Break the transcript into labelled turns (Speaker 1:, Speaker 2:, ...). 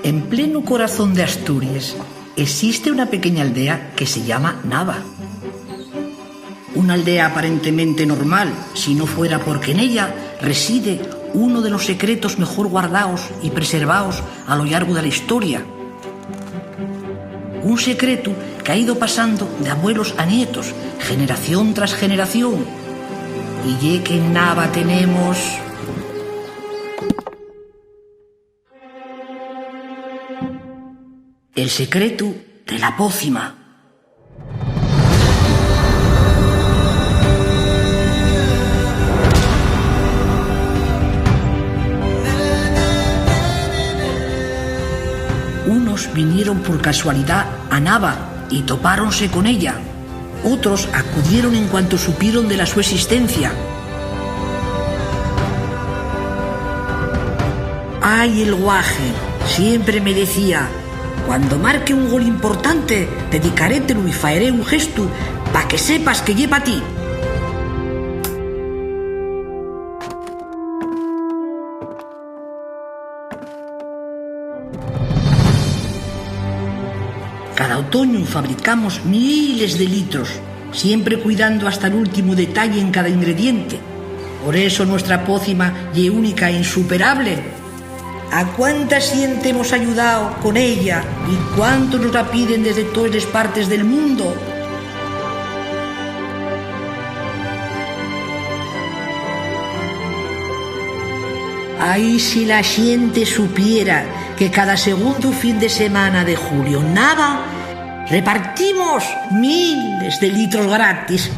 Speaker 1: En pleno corazón de Asturias existe una pequeña aldea que se llama Nava. Una aldea aparentemente normal, si no fuera porque en ella reside uno de los secretos mejor guardados y preservados a lo largo de la historia. Un secreto que ha ido pasando de abuelos a nietos, generación tras generación. Y ye que en Nava tenemos... el secreto de la pócima. Unos vinieron por casualidad a Nava y topáronse con ella. Otros acudieron en cuanto supieron de la su existencia. Ay, el guaje siempre me decía: cuando marque un gol importante, dedicarételo y faeré un gesto pa' que sepas que lleva a ti. Cada otoño fabricamos miles de litros, siempre cuidando hasta el último detalle en cada ingrediente. Por eso nuestra pócima ye única e insuperable. ¿A cuánta gente hemos ayudado con ella y cuánto nos la piden desde todas las partes del mundo? Ay, si la gente supiera que cada segundo fin de semana de julio en Nava repartimos miles de litros gratis